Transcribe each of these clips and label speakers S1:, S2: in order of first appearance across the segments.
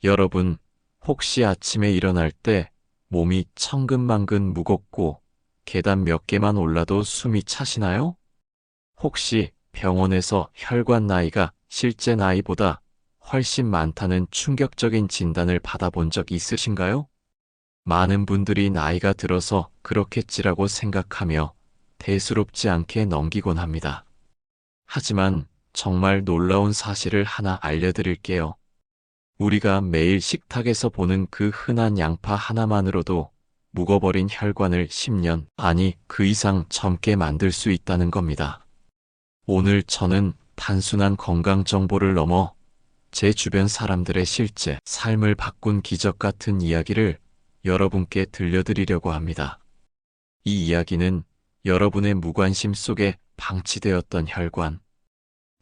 S1: 여러분, 혹시 아침에 일어날 때 몸이 천근만근 무겁고 계단 몇 개만 올라도 숨이 차시나요? 혹시 병원에서 혈관 나이가 실제 나이보다 훨씬 많다는 충격적인 진단을 받아본 적 있으신가요? 많은 분들이 나이가 들어서 그렇겠지라고 생각하며 대수롭지 않게 넘기곤 합니다. 하지만 정말 놀라운 사실을 하나 알려드릴게요. 우리가 매일 식탁에서 보는 그 흔한 양파 하나만으로도 묵어버린 혈관을 10년, 아니 그 이상 젊게 만들 수 있다는 겁니다. 오늘 저는 단순한 건강 정보를 넘어 제 주변 사람들의 실제 삶을 바꾼 기적 같은 이야기를 여러분께 들려드리려고 합니다. 이 이야기는 여러분의 무관심 속에 방치되었던 혈관,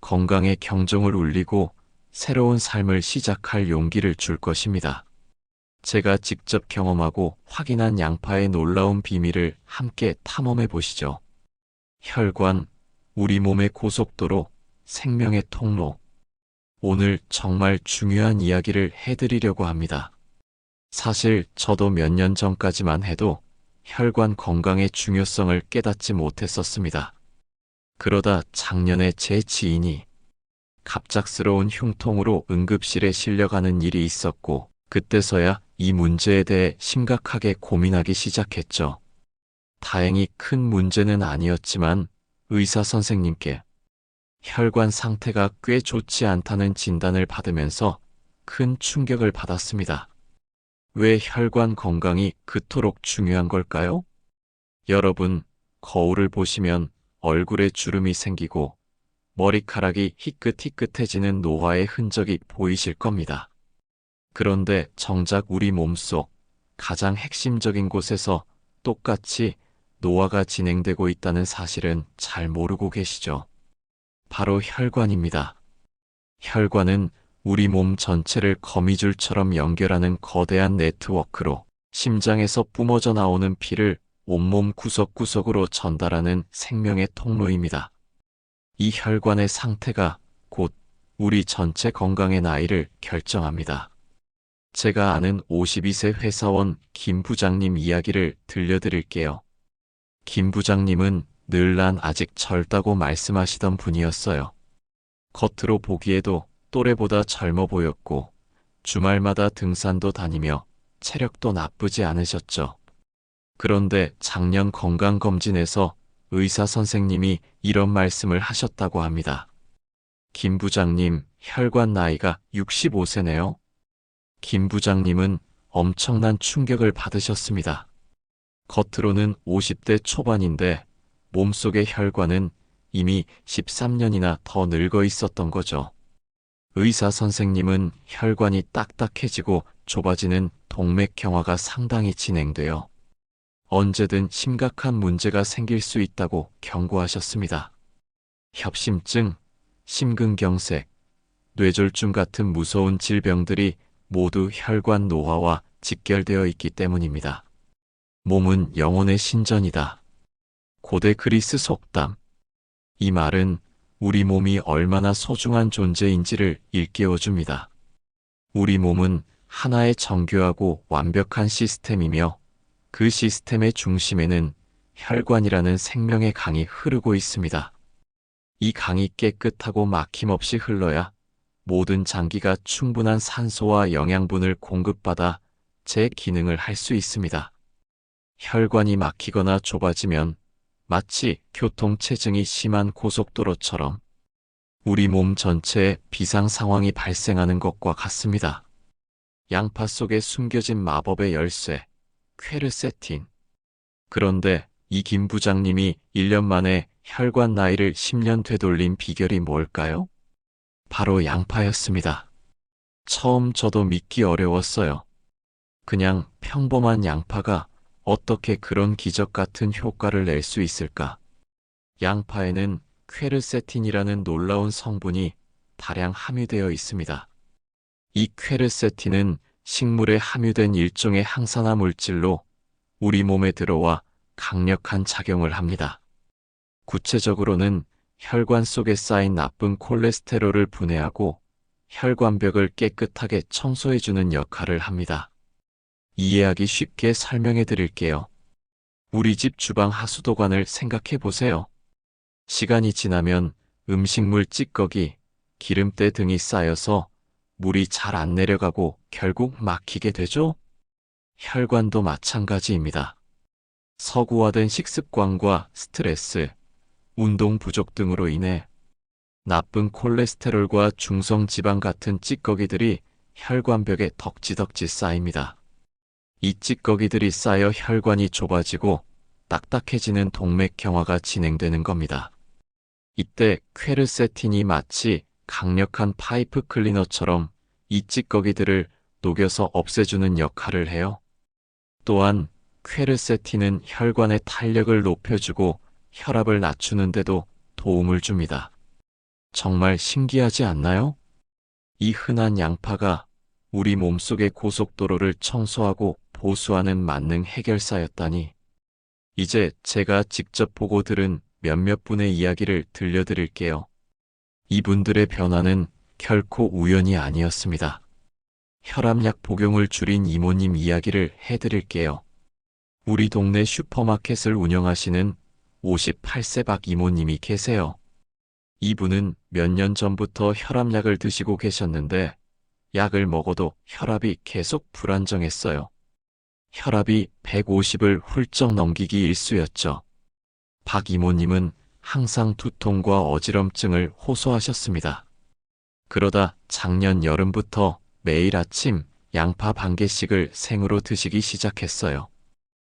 S1: 건강의 경종을 울리고 새로운 삶을 시작할 용기를 줄 것입니다. 제가 직접 경험하고 확인한 양파의 놀라운 비밀을 함께 탐험해 보시죠. 혈관, 우리 몸의 고속도로, 생명의 통로. 오늘 정말 중요한 이야기를 해드리려고 합니다. 사실 저도 몇 년 전까지만 해도 혈관 건강의 중요성을 깨닫지 못했었습니다. 그러다 작년에 제 지인이 갑작스러운 흉통으로 응급실에 실려가는 일이 있었고, 그때서야 이 문제에 대해 심각하게 고민하기 시작했죠. 다행히 큰 문제는 아니었지만 의사 선생님께 혈관 상태가 꽤 좋지 않다는 진단을 받으면서 큰 충격을 받았습니다. 왜 혈관 건강이 그토록 중요한 걸까요? 여러분, 거울을 보시면 얼굴에 주름이 생기고 머리카락이 희끗희끗해지는 노화의 흔적이 보이실 겁니다. 그런데 정작 우리 몸속 가장 핵심적인 곳에서 똑같이 노화가 진행되고 있다는 사실은 잘 모르고 계시죠? 바로 혈관입니다. 혈관은 우리 몸 전체를 거미줄처럼 연결하는 거대한 네트워크로 심장에서 뿜어져 나오는 피를 온몸 구석구석으로 전달하는 생명의 통로입니다. 이 혈관의 상태가 곧 우리 전체 건강의 나이를 결정합니다. 제가 아는 52세 회사원 김 부장님 이야기를 들려드릴게요. 김 부장님은 늘 난 아직 젊다고 말씀하시던 분이었어요. 겉으로 보기에도 또래보다 젊어 보였고 주말마다 등산도 다니며 체력도 나쁘지 않으셨죠. 그런데 작년 건강검진에서 의사 선생님이 이런 말씀을 하셨다고 합니다. 김 부장님, 혈관 나이가 65세네요. 김 부장님은 엄청난 충격을 받으셨습니다. 겉으로는 50대 초반인데 몸속의 혈관은 이미 13년이나 더 늙어 있었던 거죠. 의사 선생님은 혈관이 딱딱해지고 좁아지는 동맥경화가 상당히 진행되어 언제든 심각한 문제가 생길 수 있다고 경고하셨습니다. 협심증, 심근경색, 뇌졸중 같은 무서운 질병들이 모두 혈관 노화와 직결되어 있기 때문입니다. 몸은 영혼의 신전이다. 고대 그리스 속담. 이 말은 우리 몸이 얼마나 소중한 존재인지를 일깨워줍니다. 우리 몸은 하나의 정교하고 완벽한 시스템이며 그 시스템의 중심에는 혈관이라는 생명의 강이 흐르고 있습니다. 이 강이 깨끗하고 막힘없이 흘러야 모든 장기가 충분한 산소와 영양분을 공급받아 제 기능을 할 수 있습니다. 혈관이 막히거나 좁아지면 마치 교통체증이 심한 고속도로처럼 우리 몸 전체에 비상 상황이 발생하는 것과 같습니다. 양파 속에 숨겨진 마법의 열쇠, 퀘르세틴. 그런데 이 김 부장님이 1년 만에 혈관 나이를 10년 되돌린 비결이 뭘까요? 바로 양파였습니다. 처음 저도 믿기 어려웠어요. 그냥 평범한 양파가 어떻게 그런 기적 같은 효과를 낼 수 있을까? 양파에는 퀘르세틴이라는 놀라운 성분이 다량 함유되어 있습니다. 이 퀘르세틴은 식물에 함유된 일종의 항산화 물질로 우리 몸에 들어와 강력한 작용을 합니다. 구체적으로는 혈관 속에 쌓인 나쁜 콜레스테롤을 분해하고 혈관벽을 깨끗하게 청소해주는 역할을 합니다. 이해하기 쉽게 설명해 드릴게요. 우리 집 주방 하수도관을 생각해 보세요. 시간이 지나면 음식물 찌꺼기, 기름때 등이 쌓여서 물이 잘 안 내려가고 결국 막히게 되죠? 혈관도 마찬가지입니다. 서구화된 식습관과 스트레스, 운동 부족 등으로 인해 나쁜 콜레스테롤과 중성 지방 같은 찌꺼기들이 혈관벽에 덕지덕지 쌓입니다. 이 찌꺼기들이 쌓여 혈관이 좁아지고 딱딱해지는 동맥경화가 진행되는 겁니다. 이때 퀘르세틴이 마치 강력한 파이프 클리너처럼 이 찌꺼기들을 녹여서 없애주는 역할을 해요. 또한 퀘르세틴은 혈관의 탄력을 높여주고 혈압을 낮추는데도 도움을 줍니다. 정말 신기하지 않나요? 이 흔한 양파가 우리 몸속의 고속도로를 청소하고 보수하는 만능 해결사였다니. 이제 제가 직접 보고 들은 몇몇 분의 이야기를 들려드릴게요. 이분들의 변화는 결코 우연이 아니었습니다. 혈압약 복용을 줄인 이모님 이야기를 해드릴게요. 우리 동네 슈퍼마켓을 운영하시는 58세 박 이모님이 계세요. 이분은 몇 년 전부터 혈압약을 드시고 계셨는데 약을 먹어도 혈압이 계속 불안정했어요. 혈압이 150을 훌쩍 넘기기 일쑤였죠. 박 이모님은 항상 두통과 어지럼증을 호소하셨습니다. 그러다 작년 여름부터 매일 아침 양파 반 개씩을 생으로 드시기 시작했어요.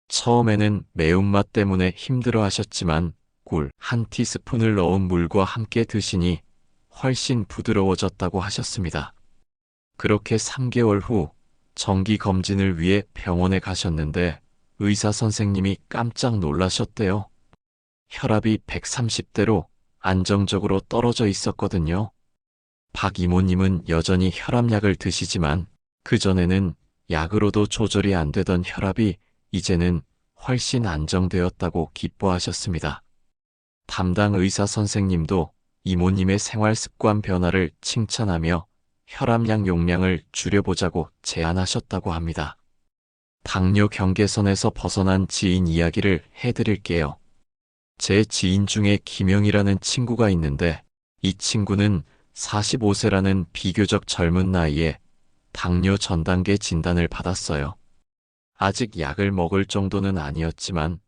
S1: 처음에는 매운맛 때문에 힘들어 하셨지만 꿀 한 티스푼을 넣은 물과 함께 드시니 훨씬 부드러워졌다고 하셨습니다. 그렇게 3개월 후 정기 검진을 위해 병원에 가셨는데 의사 선생님이 깜짝 놀라셨대요. 혈압이 130대로 안정적으로 떨어져 있었거든요. 박 이모님은 여전히 혈압약을 드시지만 그전에는 약으로도 조절이 안 되던 혈압이 이제는 훨씬 안정되었다고 기뻐하셨습니다. 담당 의사 선생님도 이모님의 생활 습관 변화를 칭찬하며 혈압약 용량을 줄여보자고 제안하셨다고 합니다. 당뇨 경계선에서 벗어난 지인 이야기를 해드릴게요. 제 지인 중에 김영이라는 친구가 있는데 이 친구는 45세라는 비교적 젊은 나이에 당뇨 전단계 진단을 받았어요. 아직 약을 먹을 정도는 아니었지만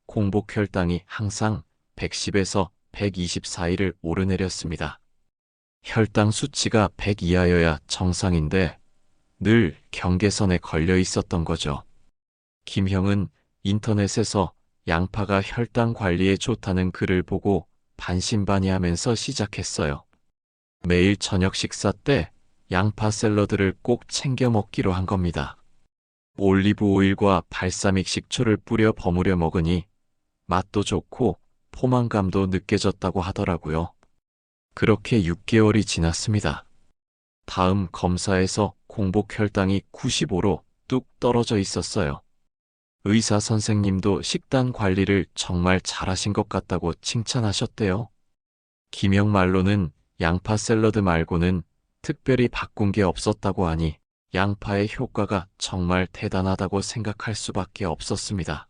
S1: 공복 혈당이 항상 110에서 120 사이를 오르내렸습니다. 혈당 수치가 100 이하여야 정상인데 늘 경계선에 걸려 있었던 거죠. 김형은 인터넷에서 양파가 혈당 관리에 좋다는 글을 보고 반신반의하면서 시작했어요. 매일 저녁 식사 때 양파 샐러드를 꼭 챙겨 먹기로 한 겁니다. 올리브 오일과 발사믹 식초를 뿌려 버무려 먹으니 맛도 좋고 포만감도 느껴졌다고 하더라고요. 그렇게 6개월이 지났습니다. 다음 검사에서 공복 혈당이 95로 뚝 떨어져 있었어요. 의사 선생님도 식단 관리를 정말 잘하신 것 같다고 칭찬하셨대요. 김영 말로는 양파 샐러드 말고는 특별히 바꾼 게 없었다고 하니 양파의 효과가 정말 대단하다고 생각할 수밖에 없었습니다.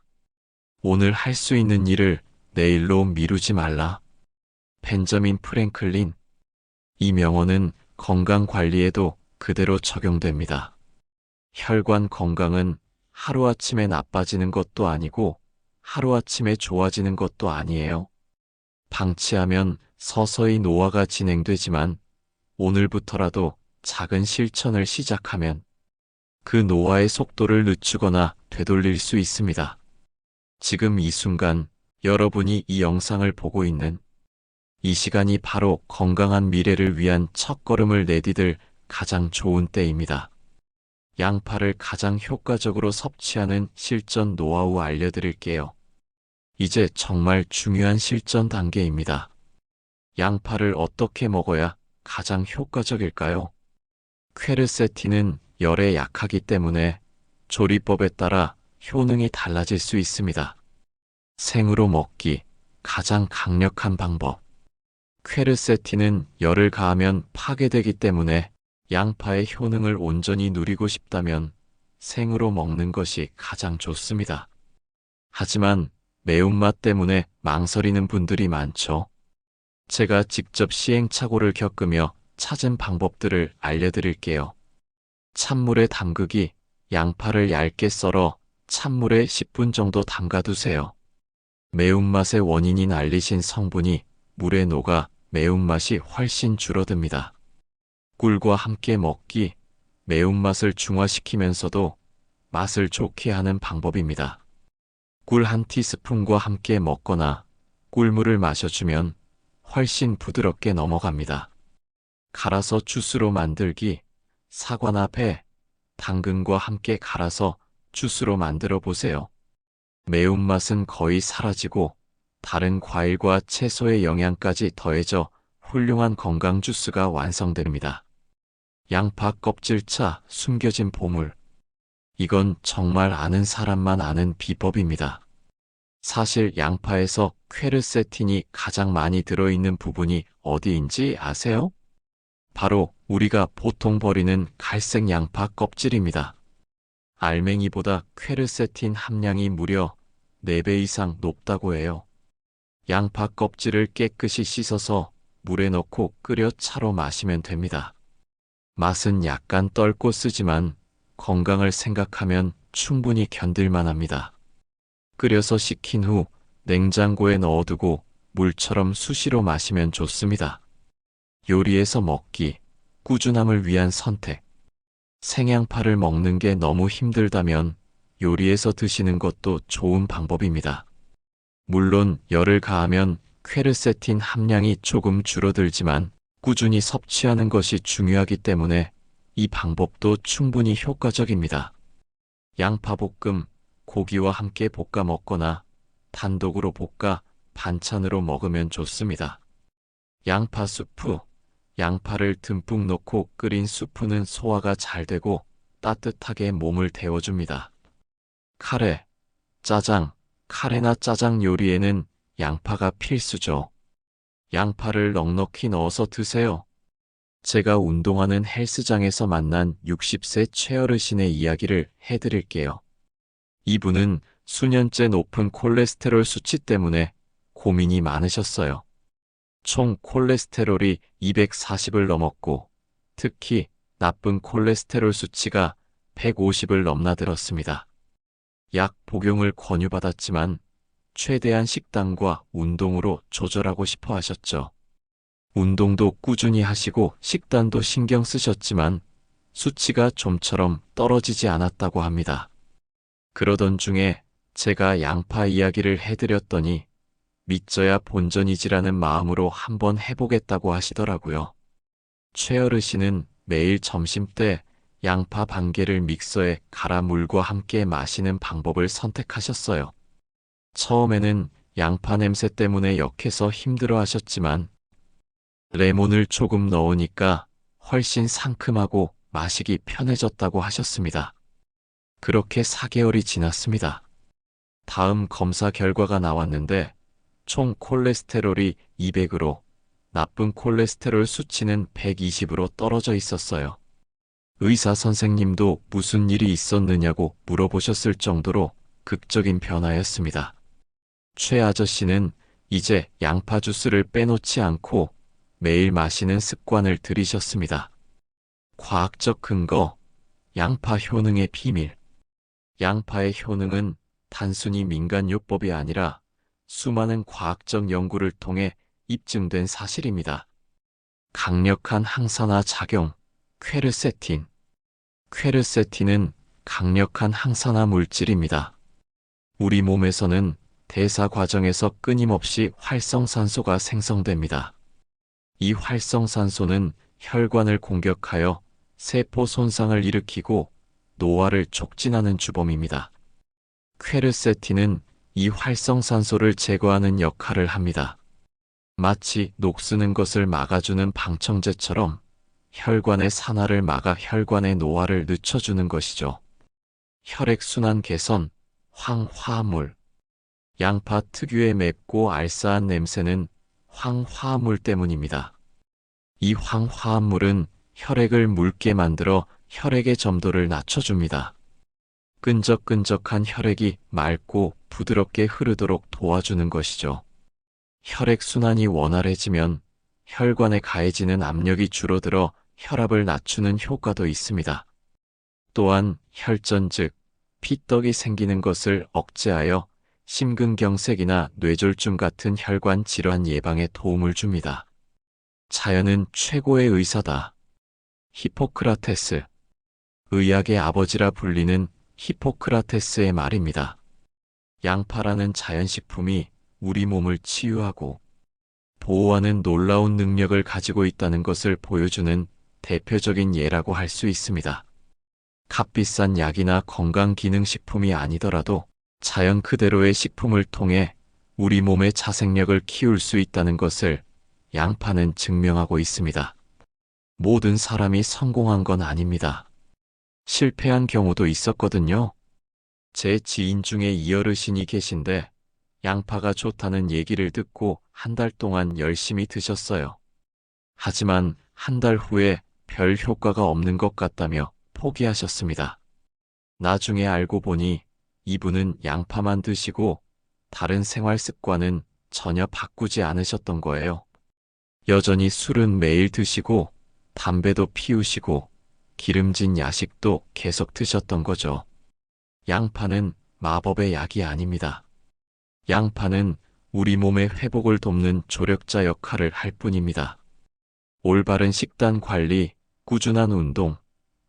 S1: 오늘 할 수 있는 일을 내일로 미루지 말라. 벤저민 프랭클린. 이 명언은 건강 관리에도 그대로 적용됩니다. 혈관 건강은 하루아침에 나빠지는 것도 아니고 하루아침에 좋아지는 것도 아니에요. 방치하면 서서히 노화가 진행되지만 오늘부터라도 작은 실천을 시작하면 그 노화의 속도를 늦추거나 되돌릴 수 있습니다. 지금 이 순간 여러분이 이 영상을 보고 있는 이 시간이 바로 건강한 미래를 위한 첫걸음을 내디딜 가장 좋은 때입니다. 양파를 가장 효과적으로 섭취하는 실전 노하우 알려드릴게요. 이제 정말 중요한 실전 단계입니다. 양파를 어떻게 먹어야 가장 효과적일까요? 퀘르세틴은 열에 약하기 때문에 조리법에 따라 효능이 달라질 수 있습니다. 생으로 먹기, 가장 강력한 방법. 퀘르세틴은 열을 가하면 파괴되기 때문에 양파의 효능을 온전히 누리고 싶다면 생으로 먹는 것이 가장 좋습니다. 하지만 매운맛 때문에 망설이는 분들이 많죠. 제가 직접 시행착오를 겪으며 찾은 방법들을 알려드릴게요. 찬물에 담그기. 양파를 얇게 썰어 찬물에 10분 정도 담가두세요. 매운맛의 원인인 알리신 성분이 물에 녹아 매운맛이 훨씬 줄어듭니다. 꿀과 함께 먹기. 매운맛을 중화시키면서도 맛을 좋게 하는 방법입니다. 꿀 한 티스푼과 함께 먹거나 꿀물을 마셔주면 훨씬 부드럽게 넘어갑니다. 갈아서 주스로 만들기. 사과나 배, 당근과 함께 갈아서 주스로 만들어 보세요. 매운맛은 거의 사라지고 다른 과일과 채소의 영양까지 더해져 훌륭한 건강 주스가 완성됩니다. 양파 껍질차, 숨겨진 보물. 이건 정말 아는 사람만 아는 비법입니다. 사실 양파에서 퀘르세틴이 가장 많이 들어있는 부분이 어디인지 아세요? 바로 우리가 보통 버리는 갈색 양파 껍질입니다. 알맹이보다 퀘르세틴 함량이 무려 4배 이상 높다고 해요. 양파 껍질을 깨끗이 씻어서 물에 넣고 끓여 차로 마시면 됩니다. 맛은 약간 떫고 쓰지만 건강을 생각하면 충분히 견딜만 합니다. 끓여서 식힌 후 냉장고에 넣어두고 물처럼 수시로 마시면 좋습니다. 요리해서 먹기. 꾸준함을 위한 선택. 생양파를 먹는 게 너무 힘들다면 요리해서 드시는 것도 좋은 방법입니다. 물론 열을 가하면 퀘르세틴 함량이 조금 줄어들지만 꾸준히 섭취하는 것이 중요하기 때문에 이 방법도 충분히 효과적입니다. 양파볶음. 고기와 함께 볶아 먹거나 단독으로 볶아 반찬으로 먹으면 좋습니다. 양파 수프. 양파를 듬뿍 넣고 끓인 수프는 소화가 잘 되고 따뜻하게 몸을 데워줍니다. 카레, 짜장. 카레나 짜장 요리에는 양파가 필수죠. 양파를 넉넉히 넣어서 드세요. 제가 운동하는 헬스장에서 만난 60세 최어르신의 이야기를 해드릴게요. 이분은 수년째 높은 콜레스테롤 수치 때문에 고민이 많으셨어요. 총 콜레스테롤이 240을 넘었고 특히 나쁜 콜레스테롤 수치가 150을 넘나들었습니다. 약 복용을 권유받았지만 최대한 식단과 운동으로 조절하고 싶어 하셨죠. 운동도 꾸준히 하시고 식단도 신경 쓰셨지만 수치가 좀처럼 떨어지지 않았다고 합니다. 그러던 중에 제가 양파 이야기를 해드렸더니 믿져야 본전이지라는 마음으로 한번 해보겠다고 하시더라고요. 최어르신은 매일 점심때 양파 반 개를 믹서에 갈아 물과 함께 마시는 방법을 선택하셨어요. 처음에는 양파 냄새 때문에 역해서 힘들어 하셨지만 레몬을 조금 넣으니까 훨씬 상큼하고 마시기 편해졌다고 하셨습니다. 그렇게 4개월이 지났습니다. 다음 검사 결과가 나왔는데 총 콜레스테롤이 200으로 나쁜 콜레스테롤 수치는 120으로 떨어져 있었어요. 의사 선생님도 무슨 일이 있었느냐고 물어보셨을 정도로 극적인 변화였습니다. 최 아저씨는 이제 양파 주스를 빼놓지 않고 매일 마시는 습관을 들이셨습니다. 과학적 근거. 양파 효능의 비밀. 양파의 효능은 단순히 민간요법이 아니라 수많은 과학적 연구를 통해 입증된 사실입니다. 강력한 항산화 작용. 퀘르세틴. 퀘르세틴은 강력한 항산화 물질입니다. 우리 몸에서는 대사 과정에서 끊임없이 활성산소가 생성됩니다. 이 활성산소는 혈관을 공격하여 세포 손상을 일으키고 노화를 촉진하는 주범입니다. 퀘르세틴은 이 활성산소를 제거하는 역할을 합니다. 마치 녹쓰는 것을 막아주는 방청제처럼 혈관의 산화를 막아 혈관의 노화를 늦춰주는 것이죠. 혈액순환 개선. 황화물. 양파 특유의 맵고 알싸한 냄새는 황화물 때문입니다. 이 황화물은 혈액을 묽게 만들어 혈액의 점도를 낮춰줍니다. 끈적끈적한 혈액이 맑고 부드럽게 흐르도록 도와주는 것이죠. 혈액순환이 원활해지면 혈관에 가해지는 압력이 줄어들어 혈압을 낮추는 효과도 있습니다. 또한 혈전 즉 피떡이 생기는 것을 억제하여 심근경색이나 뇌졸중 같은 혈관 질환 예방에 도움을 줍니다. 자연은 최고의 의사다. 히포크라테스. 의학의 아버지라 불리는 히포크라테스의 말입니다. 양파라는 자연식품이 우리 몸을 치유하고 보호하는 놀라운 능력을 가지고 있다는 것을 보여주는 대표적인 예라고 할 수 있습니다. 값비싼 약이나 건강기능식품이 아니더라도 자연 그대로의 식품을 통해 우리 몸의 자생력을 키울 수 있다는 것을 양파는 증명하고 있습니다. 모든 사람이 성공한 건 아닙니다. 실패한 경우도 있었거든요. 제 지인 중에 이어르신이 계신데 양파가 좋다는 얘기를 듣고 한 달 동안 열심히 드셨어요. 하지만 한 달 후에 별 효과가 없는 것 같다며 포기하셨습니다. 나중에 알고 보니 이분은 양파만 드시고 다른 생활 습관은 전혀 바꾸지 않으셨던 거예요. 여전히 술은 매일 드시고 담배도 피우시고 기름진 야식도 계속 드셨던 거죠. 양파는 마법의 약이 아닙니다. 양파는 우리 몸의 회복을 돕는 조력자 역할을 할 뿐입니다. 올바른 식단 관리, 꾸준한 운동,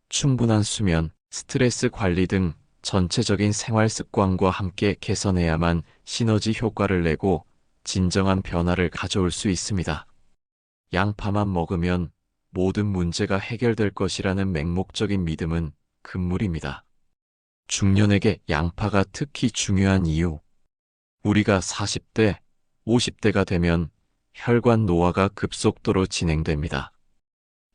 S1: 충분한 수면, 스트레스 관리 등 전체적인 생활 습관과 함께 개선해야만 시너지 효과를 내고 진정한 변화를 가져올 수 있습니다. 양파만 먹으면 모든 문제가 해결될 것이라는 맹목적인 믿음은 금물입니다. 중년에게 양파가 특히 중요한 이유. 우리가 40대, 50대가 되면 혈관 노화가 급속도로 진행됩니다.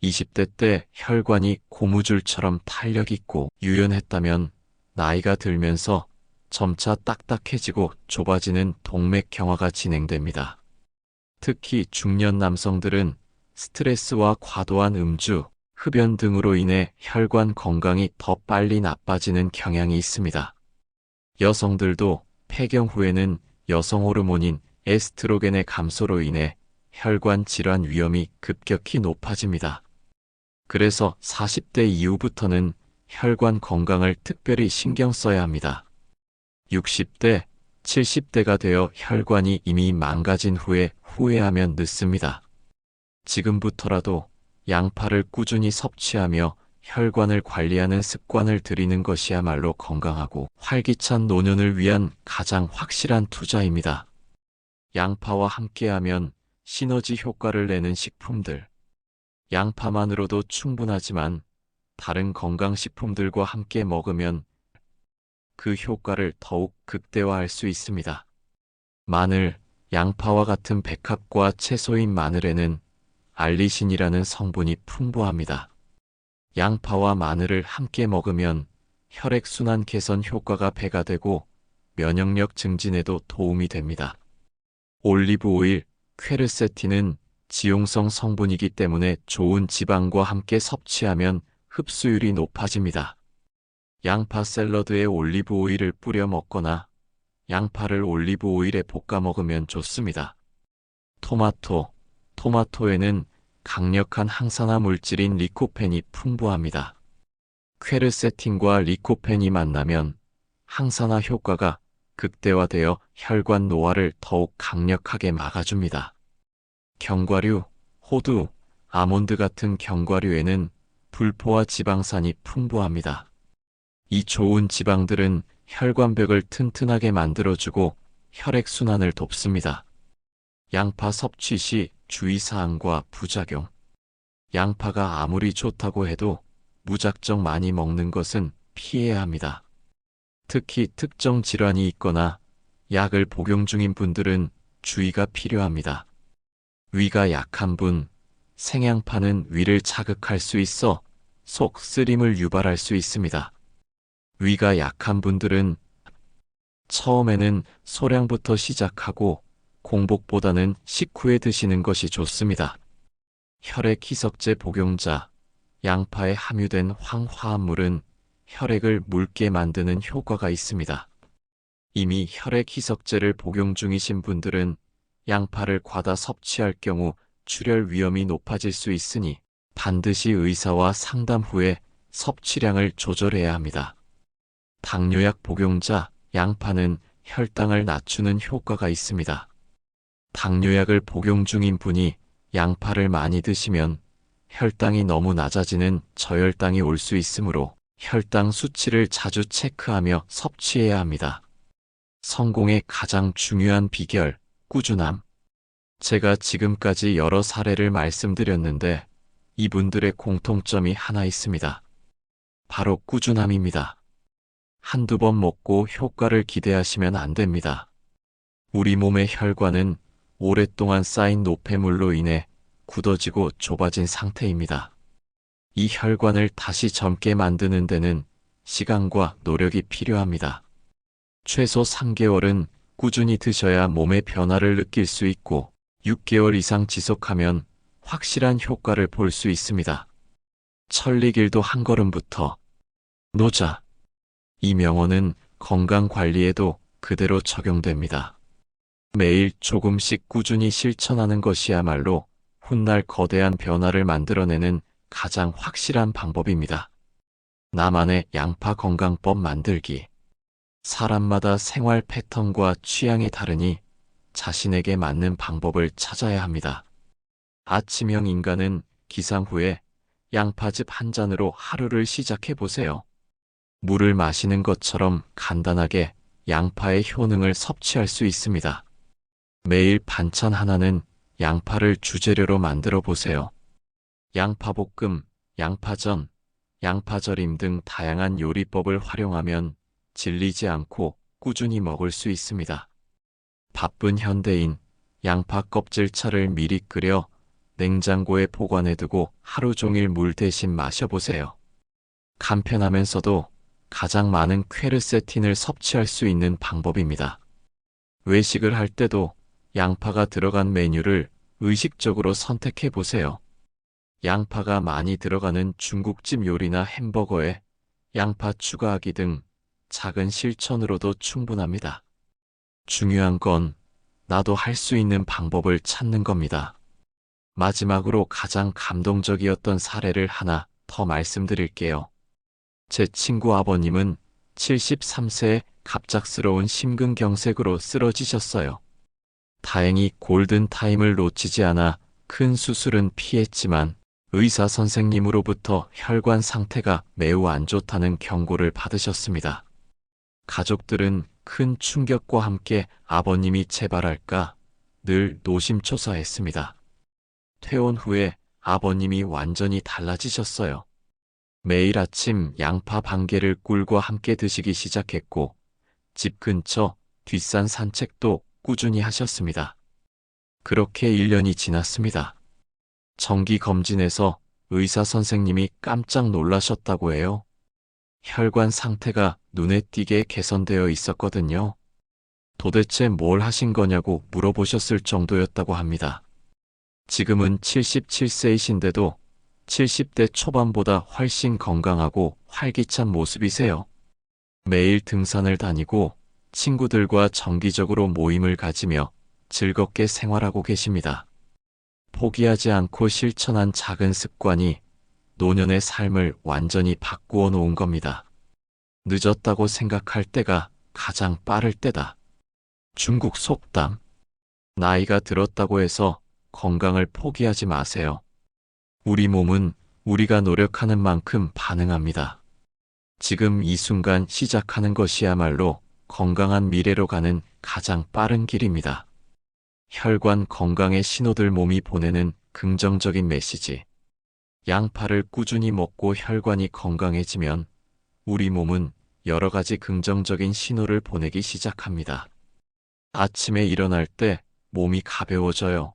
S1: 20대 때 혈관이 고무줄처럼 탄력 있고 유연했다면 나이가 들면서 점차 딱딱해지고 좁아지는 동맥경화가 진행됩니다. 특히 중년 남성들은 스트레스와 과도한 음주, 흡연 등으로 인해 혈관 건강이 더 빨리 나빠지는 경향이 있습니다. 여성들도 폐경 후에는 여성 호르몬인 에스트로겐의 감소로 인해 혈관 질환 위험이 급격히 높아집니다. 그래서 40대 이후부터는 혈관 건강을 특별히 신경 써야 합니다. 60대, 70대가 되어 혈관이 이미 망가진 후에 후회하면 늦습니다. 지금부터라도 양파를 꾸준히 섭취하며 혈관을 관리하는 습관을 들이는 것이야말로 건강하고 활기찬 노년을 위한 가장 확실한 투자입니다. 양파와 함께하면 시너지 효과를 내는 식품들. 양파만으로도 충분하지만 다른 건강식품들과 함께 먹으면 그 효과를 더욱 극대화할 수 있습니다. 마늘, 양파와 같은 백합과 채소인 마늘에는 알리신이라는 성분이 풍부합니다. 양파와 마늘을 함께 먹으면 혈액순환 개선 효과가 배가 되고 면역력 증진에도 도움이 됩니다. 올리브 오일, 퀘르세틴은 지용성 성분이기 때문에 좋은 지방과 함께 섭취하면 흡수율이 높아집니다. 양파 샐러드에 올리브 오일을 뿌려 먹거나 양파를 올리브 오일에 볶아 먹으면 좋습니다. 토마토에는 강력한 항산화 물질인 리코펜이 풍부합니다. 퀘르세틴과 리코펜이 만나면 항산화 효과가 극대화되어 혈관 노화를 더욱 강력하게 막아줍니다. 견과류, 호두, 아몬드 같은 견과류에는 불포화 지방산이 풍부합니다. 이 좋은 지방들은 혈관벽을 튼튼하게 만들어주고 혈액순환을 돕습니다. 양파 섭취 시 주의사항과 부작용. 양파가 아무리 좋다고 해도 무작정 많이 먹는 것은 피해야 합니다. 특히 특정 질환이 있거나 약을 복용 중인 분들은 주의가 필요합니다. 위가 약한 분, 생양파는 위를 자극할 수 있어 속 쓰림을 유발할 수 있습니다. 위가 약한 분들은 처음에는 소량부터 시작하고 공복보다는 식후에 드시는 것이 좋습니다. 혈액 희석제 복용자, 양파에 함유된 황화합물은 혈액을 묽게 만드는 효과가 있습니다. 이미 혈액 희석제를 복용 중이신 분들은 양파를 과다 섭취할 경우 출혈 위험이 높아질 수 있으니 반드시 의사와 상담 후에 섭취량을 조절해야 합니다. 당뇨약 복용자, 양파는 혈당을 낮추는 효과가 있습니다. 당뇨약을 복용 중인 분이 양파를 많이 드시면 혈당이 너무 낮아지는 저혈당이 올 수 있으므로 혈당 수치를 자주 체크하며 섭취해야 합니다. 성공의 가장 중요한 비결, 꾸준함. 제가 지금까지 여러 사례를 말씀드렸는데 이분들의 공통점이 하나 있습니다. 바로 꾸준함입니다. 한두 번 먹고 효과를 기대하시면 안 됩니다. 우리 몸의 혈관은 오랫동안 쌓인 노폐물로 인해 굳어지고 좁아진 상태입니다. 이 혈관을 다시 젊게 만드는 데는 시간과 노력이 필요합니다. 최소 3개월은 꾸준히 드셔야 몸의 변화를 느낄 수 있고 6개월 이상 지속하면 확실한 효과를 볼 수 있습니다. 천리길도 한 걸음부터 노자. 이 명언은 건강 관리에도 그대로 적용됩니다. 매일 조금씩 꾸준히 실천하는 것이야말로 훗날 거대한 변화를 만들어내는 가장 확실한 방법입니다. 나만의 양파 건강법 만들기. 사람마다 생활 패턴과 취향이 다르니 자신에게 맞는 방법을 찾아야 합니다. 아침형 인간은 기상 후에 양파즙 한 잔으로 하루를 시작해 보세요. 물을 마시는 것처럼 간단하게 양파의 효능을 섭취할 수 있습니다. 매일 반찬 하나는 양파를 주재료로 만들어 보세요. 양파볶음, 양파전, 양파절임 등 다양한 요리법을 활용하면 질리지 않고 꾸준히 먹을 수 있습니다. 바쁜 현대인, 양파 껍질차를 미리 끓여 냉장고에 보관해두고 하루 종일 물 대신 마셔보세요. 간편하면서도 가장 많은 퀘르세틴을 섭취할 수 있는 방법입니다. 외식을 할 때도 양파가 들어간 메뉴를 의식적으로 선택해 보세요. 양파가 많이 들어가는 중국집 요리나 햄버거에 양파 추가하기 등 작은 실천으로도 충분합니다. 중요한 건 나도 할 수 있는 방법을 찾는 겁니다. 마지막으로 가장 감동적이었던 사례를 하나 더 말씀드릴게요. 제 친구 아버님은 73세에 갑작스러운 심근경색으로 쓰러지셨어요. 다행히 골든타임을 놓치지 않아 큰 수술은 피했지만 의사 선생님으로부터 혈관 상태가 매우 안 좋다는 경고를 받으셨습니다. 가족들은 큰 충격과 함께 아버님이 재발할까 늘 노심초사했습니다. 퇴원 후에 아버님이 완전히 달라지셨어요. 매일 아침 양파 반 개를 꿀과 함께 드시기 시작했고 집 근처 뒷산 산책도 꾸준히 하셨습니다. 그렇게 1년이 지났습니다. 정기 검진에서 의사 선생님이 깜짝 놀라셨다고 해요. 혈관 상태가 눈에 띄게 개선되어 있었거든요. 도대체 뭘 하신 거냐고 물어보셨을 정도였다고 합니다. 지금은 77세이신데도 70대 초반보다 훨씬 건강하고 활기찬 모습이세요. 매일 등산을 다니고 친구들과 정기적으로 모임을 가지며 즐겁게 생활하고 계십니다. 포기하지 않고 실천한 작은 습관이 노년의 삶을 완전히 바꾸어 놓은 겁니다. 늦었다고 생각할 때가 가장 빠를 때다. 중국 속담. 나이가 들었다고 해서 건강을 포기하지 마세요. 우리 몸은 우리가 노력하는 만큼 반응합니다. 지금 이 순간 시작하는 것이야말로 건강한 미래로 가는 가장 빠른 길입니다. 혈관 건강의 신호들 몸이 보내는 긍정적인 메시지. 양파를 꾸준히 먹고 혈관이 건강해지면 우리 몸은 여러 가지 긍정적인 신호를 보내기 시작합니다. 아침에 일어날 때 몸이 가벼워져요.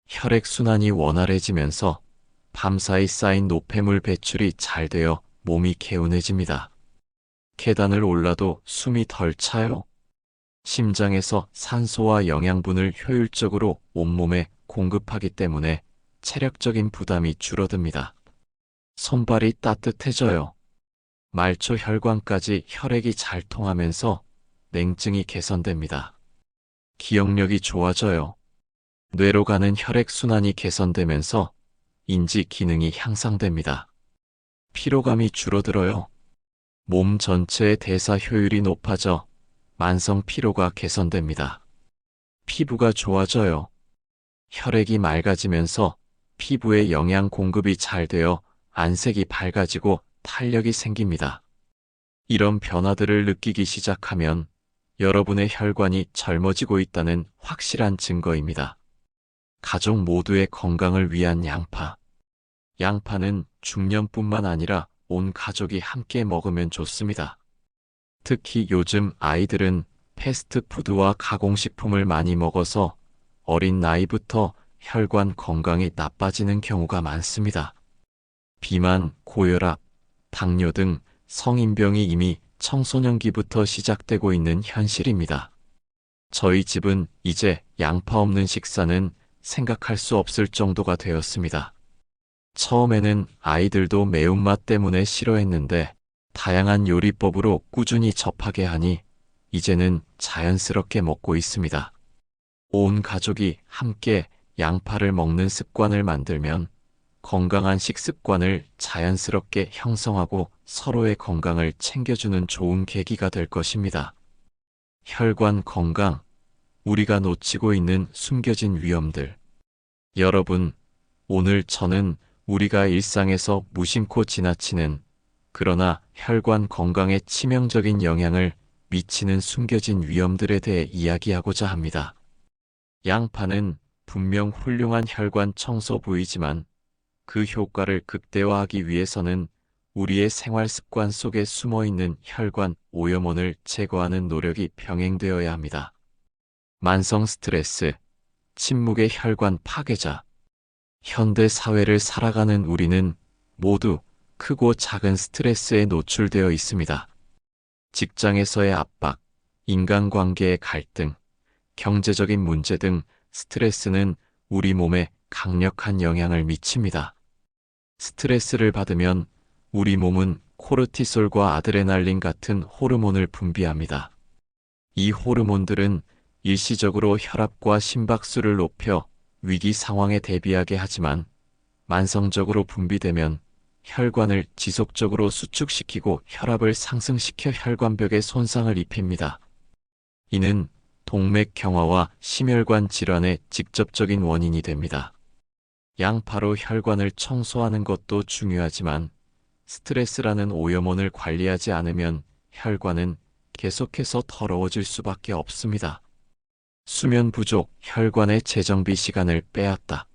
S1: 혈액순환이 원활해지면서 밤사이 쌓인 노폐물 배출이 잘 되어 몸이 개운해집니다. 계단을 올라도 숨이 덜 차요. 심장에서 산소와 영양분을 효율적으로 온몸에 공급하기 때문에 체력적인 부담이 줄어듭니다. 손발이 따뜻해져요. 말초 혈관까지 혈액이 잘 통하면서 냉증이 개선됩니다. 기억력이 좋아져요. 뇌로 가는 혈액순환이 개선되면서 인지 기능이 향상됩니다. 피로감이 줄어들어요. 몸 전체의 대사 효율이 높아져 만성 피로가 개선됩니다. 피부가 좋아져요. 혈액이 맑아지면서 피부에 영양 공급이 잘 되어 안색이 밝아지고 탄력이 생깁니다. 이런 변화들을 느끼기 시작하면 여러분의 혈관이 젊어지고 있다는 확실한 증거입니다. 가족 모두의 건강을 위한 양파. 양파는 중년뿐만 아니라 온 가족이 함께 먹으면 좋습니다. 특히 요즘 아이들은 패스트푸드와 가공식품을 많이 먹어서 어린 나이부터 혈관 건강이 나빠지는 경우가 많습니다. 비만, 고혈압, 당뇨 등 성인병이 이미 청소년기부터 시작되고 있는 현실입니다. 저희 집은 이제 양파 없는 식사는 생각할 수 없을 정도가 되었습니다. 처음에는 아이들도 매운맛 때문에 싫어했는데 다양한 요리법으로 꾸준히 접하게 하니 이제는 자연스럽게 먹고 있습니다. 온 가족이 함께 양파를 먹는 습관을 만들면 건강한 식습관을 자연스럽게 형성하고 서로의 건강을 챙겨주는 좋은 계기가 될 것입니다. 혈관 건강, 우리가 놓치고 있는 숨겨진 위험들. 여러분, 오늘 저는 우리가 일상에서 무심코 지나치는 그러나 혈관 건강에 치명적인 영향을 미치는 숨겨진 위험들에 대해 이야기하고자 합니다. 양파는 분명 훌륭한 혈관 청소 부위지만 그 효과를 극대화하기 위해서는 우리의 생활 습관 속에 숨어 있는 혈관 오염원을 제거하는 노력이 병행되어야 합니다. 만성 스트레스, 침묵의 혈관 파괴자. 현대 사회를 살아가는 우리는 모두 크고 작은 스트레스에 노출되어 있습니다. 직장에서의 압박, 인간관계의 갈등, 경제적인 문제 등 스트레스는 우리 몸에 강력한 영향을 미칩니다. 스트레스를 받으면 우리 몸은 코르티솔과 아드레날린 같은 호르몬을 분비합니다. 이 호르몬들은 일시적으로 혈압과 심박수를 높여 위기 상황에 대비하게 하지만 만성적으로 분비되면 혈관을 지속적으로 수축시키고 혈압을 상승시켜 혈관벽에 손상을 입힙니다. 이는 동맥경화와 심혈관 질환의 직접적인 원인이 됩니다. 양파로 혈관을 청소하는 것도 중요하지만 스트레스라는 오염원을 관리하지 않으면 혈관은 계속해서 더러워질 수밖에 없습니다. 수면 부족, 혈관의 재정비 시간을 빼앗다.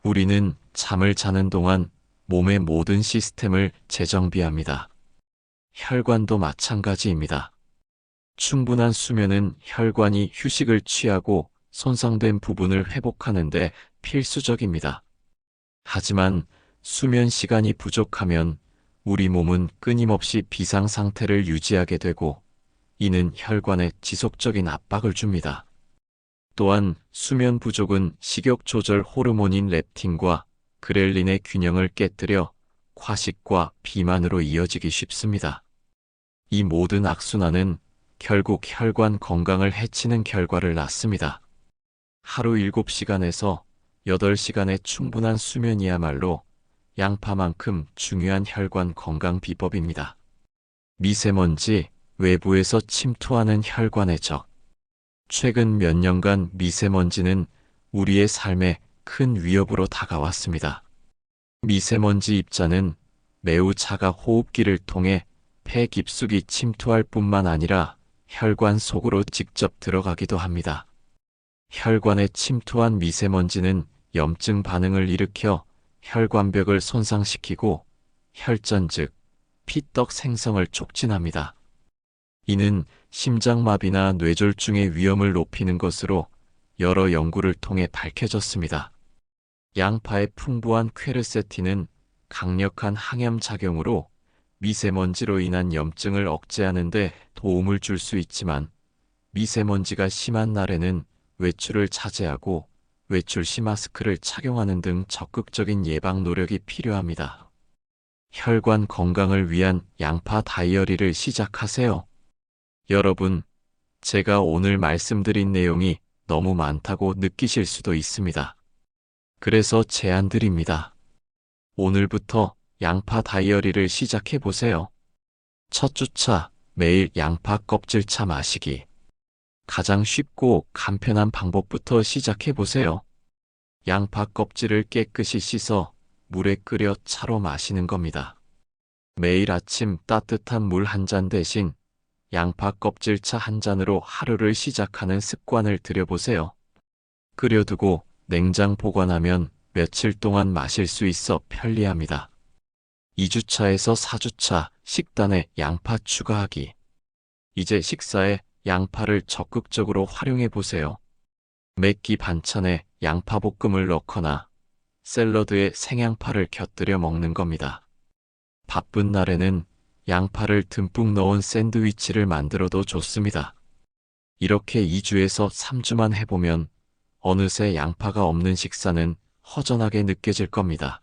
S1: 우리는 잠을 자는 동안 몸의 모든 시스템을 재정비합니다. 혈관도 마찬가지입니다. 충분한 수면은 혈관이 휴식을 취하고 손상된 부분을 회복하는 데 필수적입니다. 하지만 수면 시간이 부족하면 우리 몸은 끊임없이 비상 상태를 유지하게 되고 이는 혈관에 지속적인 압박을 줍니다. 또한 수면 부족은 식욕 조절 호르몬인 렙틴과 그렐린의 균형을 깨뜨려 과식과 비만으로 이어지기 쉽습니다. 이 모든 악순환은 결국 혈관 건강을 해치는 결과를 낳습니다. 하루 7시간에서 8시간의 충분한 수면이야말로 양파만큼 중요한 혈관 건강 비법입니다. 미세먼지, 외부에서 침투하는 혈관의 적. 최근 몇 년간 미세먼지는 우리의 삶에 큰 위협으로 다가왔습니다. 미세먼지 입자는 매우 작아 호흡기를 통해 폐 깊숙이 침투할 뿐만 아니라 혈관 속으로 직접 들어가기도 합니다. 혈관에 침투한 미세먼지는 염증 반응을 일으켜 혈관벽을 손상시키고 혈전 즉 피떡 생성을 촉진합니다. 이는 심장마비나 뇌졸중의 위험을 높이는 것으로 여러 연구를 통해 밝혀졌습니다. 양파의 풍부한 퀘르세틴은 강력한 항염 작용으로 미세먼지로 인한 염증을 억제하는 데 도움을 줄 수 있지만 미세먼지가 심한 날에는 외출을 자제하고 외출 시 마스크를 착용하는 등 적극적인 예방 노력이 필요합니다. 혈관 건강을 위한 양파 다이어리를 시작하세요. 여러분, 제가 오늘 말씀드린 내용이 너무 많다고 느끼실 수도 있습니다. 그래서 제안 드립니다. 오늘부터 양파 다이어리를 시작해 보세요. 첫 주차, 매일 양파 껍질차 마시기. 가장 쉽고 간편한 방법부터 시작해 보세요. 양파 껍질을 깨끗이 씻어 물에 끓여 차로 마시는 겁니다. 매일 아침 따뜻한 물 한 잔 대신 양파 껍질차 한 잔으로 하루를 시작하는 습관을 들여보세요. 끓여두고 냉장 보관하면 며칠 동안 마실 수 있어 편리합니다. 2주차에서 4주차 식단에 양파 추가하기. 이제 식사에 양파를 적극적으로 활용해 보세요. 매끼 반찬에 양파볶음을 넣거나 샐러드에 생양파를 곁들여 먹는 겁니다. 바쁜 날에는 양파를 듬뿍 넣은 샌드위치를 만들어도 좋습니다. 이렇게 2주에서 3주만 해보면 어느새 양파가 없는 식사는 허전하게 느껴질 겁니다.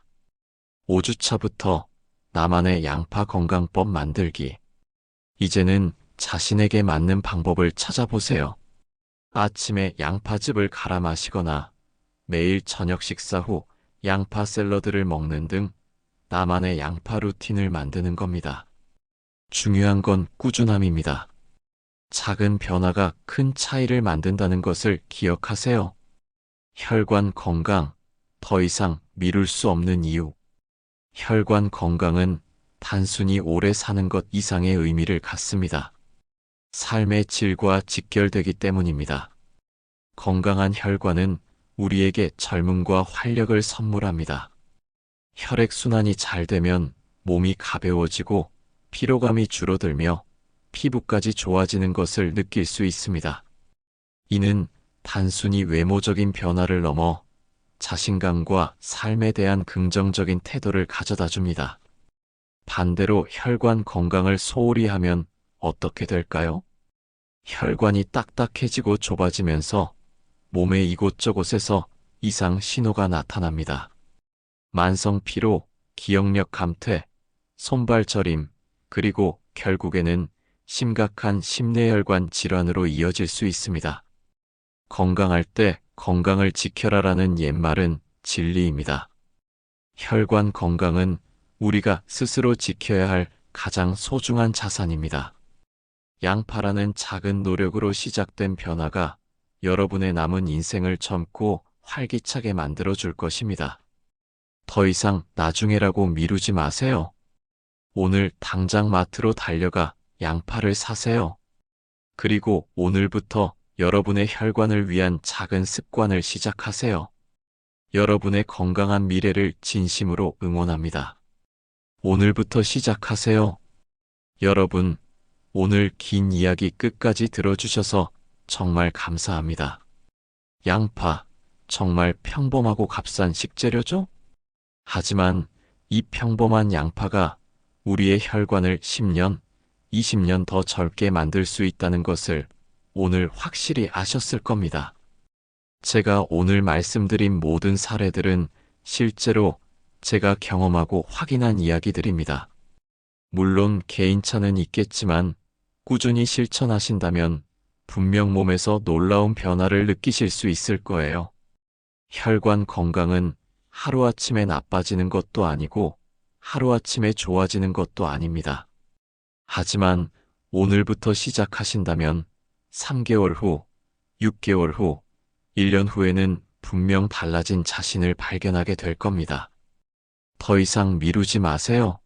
S1: 5주차부터 나만의 양파 건강법 만들기. 이제는 자신에게 맞는 방법을 찾아보세요. 아침에 양파즙을 갈아 마시거나 매일 저녁 식사 후 양파 샐러드를 먹는 등 나만의 양파 루틴을 만드는 겁니다. 중요한 건 꾸준함입니다. 작은 변화가 큰 차이를 만든다는 것을 기억하세요. 혈관 건강, 더 이상 미룰 수 없는 이유. 혈관 건강은 단순히 오래 사는 것 이상의 의미를 갖습니다. 삶의 질과 직결되기 때문입니다. 건강한 혈관은 우리에게 젊음과 활력을 선물합니다. 혈액순환이 잘 되면 몸이 가벼워지고 피로감이 줄어들며 피부까지 좋아지는 것을 느낄 수 있습니다. 이는 단순히 외모적인 변화를 넘어 자신감과 삶에 대한 긍정적인 태도를 가져다 줍니다. 반대로 혈관 건강을 소홀히 하면 어떻게 될까요? 혈관이 딱딱해지고 좁아지면서 몸의 이곳저곳에서 이상 신호가 나타납니다. 만성 피로, 기억력 감퇴, 손발 저림, 그리고 결국에는 심각한 심내혈관 질환으로 이어질 수 있습니다. 건강할 때 건강을 지켜라라는 옛말은 진리입니다. 혈관 건강은 우리가 스스로 지켜야 할 가장 소중한 자산입니다. 양파라는 작은 노력으로 시작된 변화가 여러분의 남은 인생을 젊고 활기차게 만들어줄 것입니다. 더 이상 나중에라고 미루지 마세요. 오늘 당장 마트로 달려가 양파를 사세요. 그리고 오늘부터 여러분의 혈관을 위한 작은 습관을 시작하세요. 여러분의 건강한 미래를 진심으로 응원합니다. 오늘부터 시작하세요. 여러분, 오늘 긴 이야기 끝까지 들어주셔서 정말 감사합니다. 양파, 정말 평범하고 값싼 식재료죠? 하지만 이 평범한 양파가 우리의 혈관을 10년, 20년 더 젊게 만들 수 있다는 것을 오늘 확실히 아셨을 겁니다. 제가 오늘 말씀드린 모든 사례들은 실제로 제가 경험하고 확인한 이야기들입니다. 물론 개인차는 있겠지만 꾸준히 실천하신다면 분명 몸에서 놀라운 변화를 느끼실 수 있을 거예요. 혈관 건강은 하루아침에 나빠지는 것도 아니고 하루아침에 좋아지는 것도 아닙니다. 하지만 오늘부터 시작하신다면 3개월 후, 6개월 후, 1년 후에는 분명 달라진 자신을 발견하게 될 겁니다. 더 이상 미루지 마세요.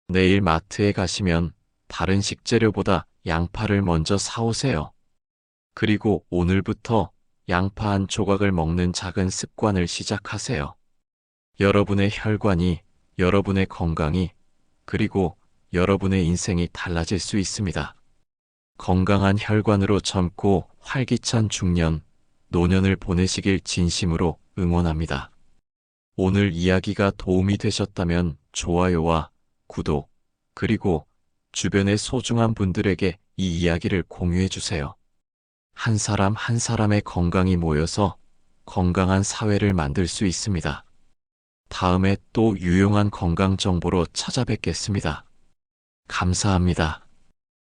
S1: 내일 마트에 가시면 다른 식재료보다 양파를 먼저 사오세요. 그리고 오늘부터 양파 한 조각을 먹는 작은 습관을 시작하세요. 여러분의 혈관이, 여러분의 건강이, 그리고 여러분의 인생이 달라질 수 있습니다. 건강한 혈관으로 젊고 활기찬 중년, 노년을 보내시길 진심으로 응원합니다. 오늘 이야기가 도움이 되셨다면 좋아요와 구독, 그리고 주변의 소중한 분들에게 이 이야기를 공유해 주세요. 한 사람 한 사람의 건강이 모여서 건강한 사회를 만들 수 있습니다. 다음에 또 유용한 건강 정보로 찾아뵙겠습니다. 감사합니다.